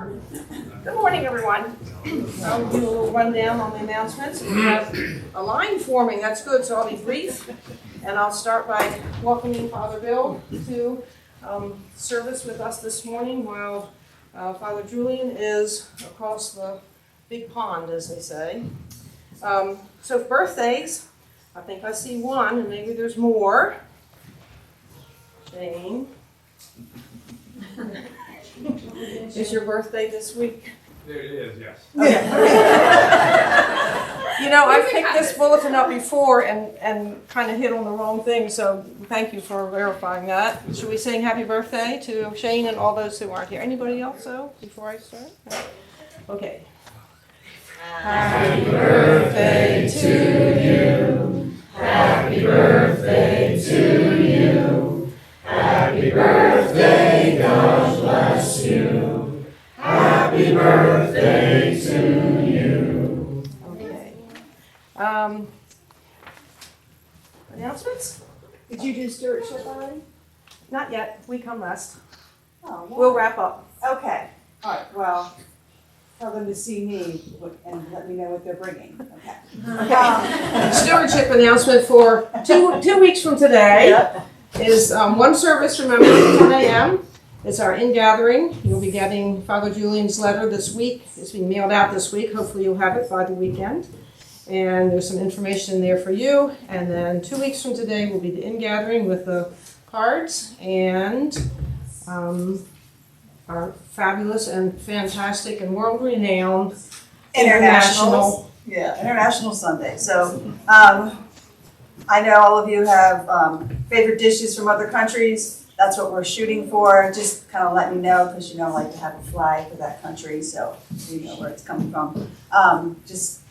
Good morning, everyone. I'll do a little rundown on the announcements. We have a line forming, that's good, so I'll be brief. And I'll start by welcoming Father Bill to service with us this morning while Father Julian is across the big pond, as they say. So birthdays, I think I see one, and maybe there's more. Jane. Is your birthday this week? There it is, yes. Okay. You know, I've picked this bulletin up before and kind of hit on the wrong thing, so thank you for verifying that. Should we sing happy birthday to Shane and all those who aren't here? Anybody else, though, before I start? Okay. Happy birthday to you. Happy birthday to you. Happy birthday, God bless you. Happy birthday to you. Okay. Announcements? Did you do stewardship already? Not yet. We come last. Oh, We'll wrap up. Okay, all right, well, tell them to see me and let me know what they're bringing, okay. Stewardship announcement for 2 weeks from today is one service, remember, at 10 a.m. It's our in-gathering. You'll be getting Father Julian's letter this week. It's being mailed out this week. Hopefully you'll have it by the weekend. And there's some information in there for you. And then 2 weeks from today will be the in-gathering with the cards and our fabulous and fantastic and world-renowned International Sunday. So, I know all of you have favorite dishes from other countries. That's what we're shooting for. Just kind of let me know, because I like to have a flag for that country, so you know where it's coming from. Just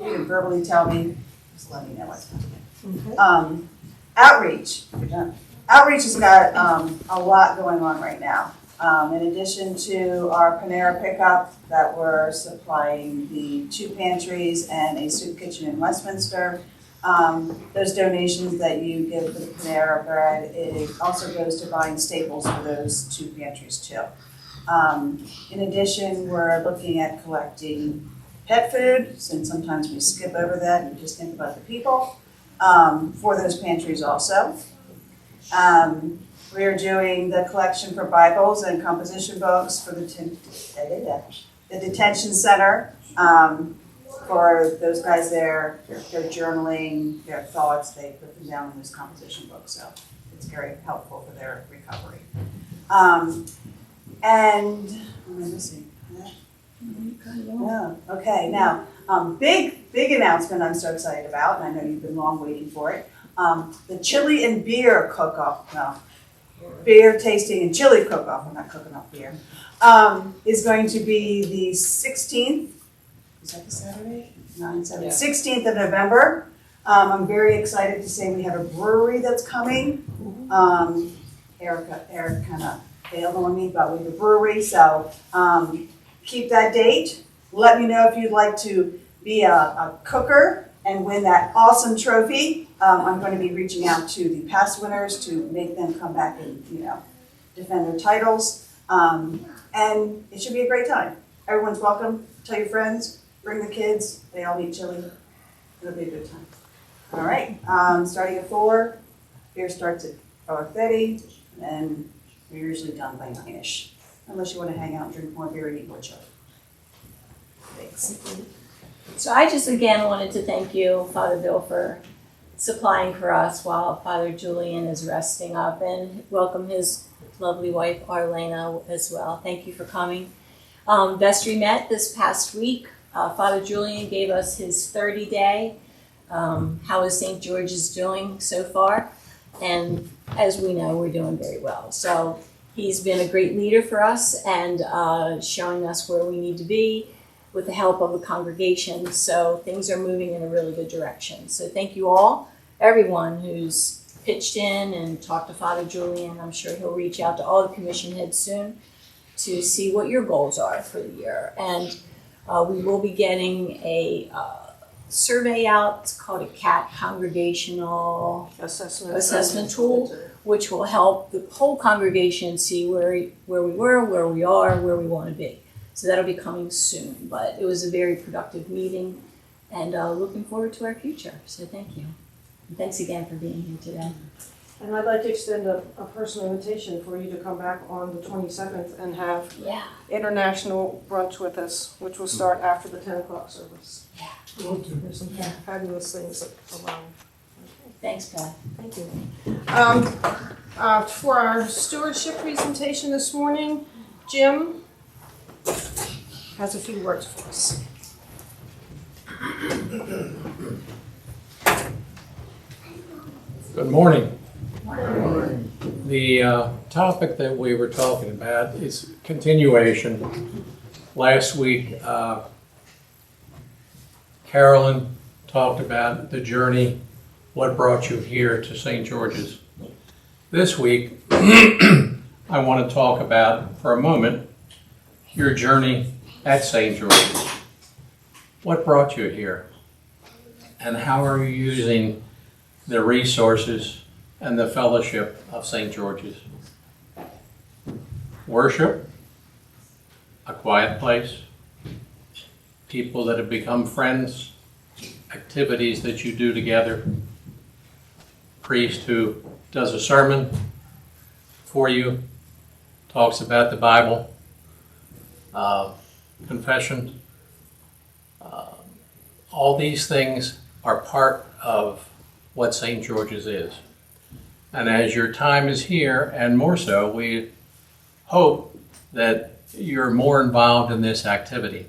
you can verbally tell me. Just let me know what's coming. Okay. Outreach. Outreach has got a lot going on right now. In addition to our Panera pickup that we're supplying the 2 pantries and a soup kitchen in Westminster. Those donations that you give for the Panera bread, it also goes to buying staples for those 2 pantries too. In addition, we're looking at collecting pet food, since sometimes we skip over that and just think about the people, for those pantries also. We are doing the collection for Bibles and composition books for the detention center. For those guys there, they're journaling their thoughts, they put them down in those composition books, so it's very helpful for their recovery. And, what am I missing? Yeah, okay, now, big announcement I'm so excited about, and I know you've been long waiting for it. The chili and beer cook-off, beer tasting and chili cook-off, I'm not cooking up beer, is going to be the 16th. Is that the Saturday? 16th of November. I'm very excited to say we have a brewery that's coming. Eric kind of failed on me, but we have a brewery, so keep that date. Let me know if you'd like to be a cooker and win that awesome trophy. I'm going to be reaching out to the past winners to make them come back and defend their titles. And it should be a great time. Everyone's welcome. Tell your friends. Bring the kids, they all eat chili. It'll be a good time. All right, starting at 4, beer starts at 4:30, and we're usually done by 9-ish. Unless you want to hang out and drink more beer and eat more chili. Thanks. So I just again wanted to thank you, Father Bill, for supplying for us while Father Julian is resting up, and welcome his lovely wife, Arlena, as well. Thank you for coming. Vestry met this past week. Father Julian gave us his 30-day, how is St. George's doing so far? And as we know, we're doing very well. So he's been a great leader for us and showing us where we need to be with the help of the congregation. So things are moving in a really good direction. So thank you all, everyone who's pitched in and talked to Father Julian. I'm sure he'll reach out to all the commission heads soon to see what your goals are for the year. And we will be getting a survey out. It's called a CAT, Congregational Assessment Tool, which will help the whole congregation see where we were, where we are, where we want to be. So that'll be coming soon, but it was a very productive meeting and looking forward to our future. So thank you. And thanks again for being here today. And I'd like to extend a personal invitation for you to come back on the 27th and have Yeah. international brunch with us, which will start after the 10 o'clock service. Yeah. There's some fabulous things around. Thanks, Beth. Thank you. For our stewardship presentation this morning, Jim has a few words for us. Good morning. The topic that we were talking about is continuation. Last week, Carolyn talked about the journey, what brought you here to St. George's. This week, I want to talk about, for a moment, your journey at St. George's. What brought you here? And how are you using the resources and the fellowship of St. George's? Worship, a quiet place, people that have become friends, activities that you do together, priest who does a sermon for you, talks about the Bible, confession. All these things are part of what St. George's is. And as your time is here, and more so, we hope that you're more involved in this activity.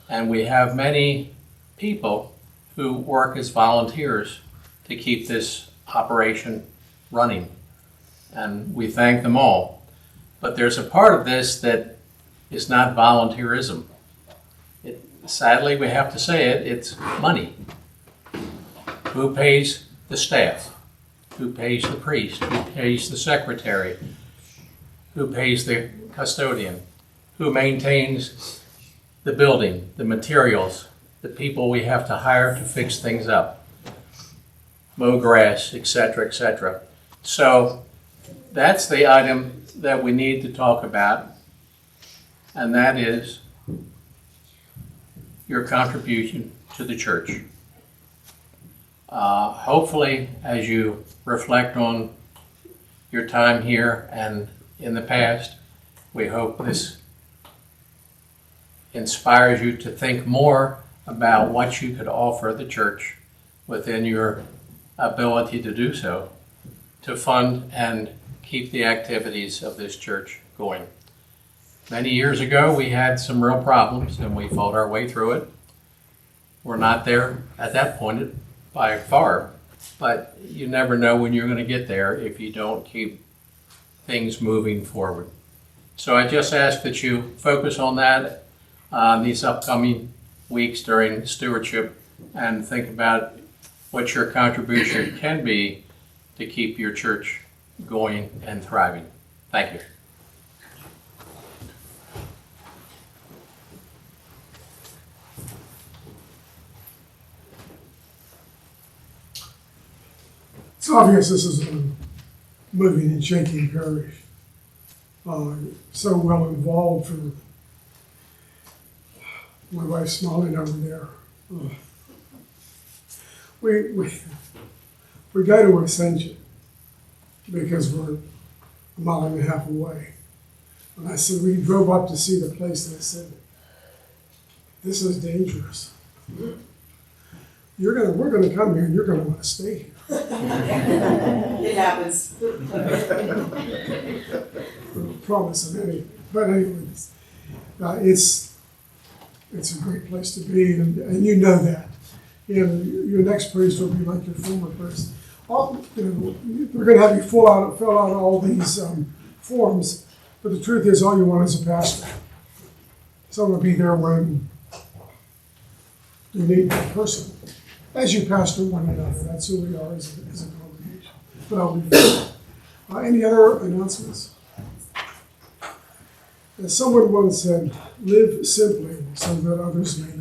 And we have many people who work as volunteers to keep this operation running. And we thank them all. But there's a part of this that is not volunteerism. Sadly, we have to say it, it's money. Who pays the staff? Who pays the priest? Who pays the secretary? Who pays the custodian? Who maintains the building, the materials, the people we have to hire to fix things up, mow grass, etc., etc. So that's the item that we need to talk about, and that is your contribution to the church. Hopefully, as you reflect on your time here and in the past, we hope this inspires you to think more about what you could offer the church within your ability to do so, to fund and keep the activities of this church going. Many years ago, we had some real problems and we fought our way through it. We're not there at that point by far, but you never know when you're going to get there if you don't keep things moving forward. So I just ask that you focus on that these upcoming weeks during stewardship and think about what your contribution can be to keep your church going and thriving. Thank you. It's obvious this is a moving and shaking parish. So well involved for my wife smiling over there. We go to Ascension because we're a mile and a half away. And I said, we drove up to see the place, and I said, this is dangerous. We're gonna come here and you're gonna want to stay here. It happens. Promise of any, but anyways, it's a great place to be, and you know that. Your next priest will be like your former priest. We're going to have you fill out all these forms, but the truth is, all you want is a pastor. Someone to be there when you need that person. As you pastor one another, that's who we are as a congregation. But I'll be there. Any other announcements? As someone once said, live simply so that others may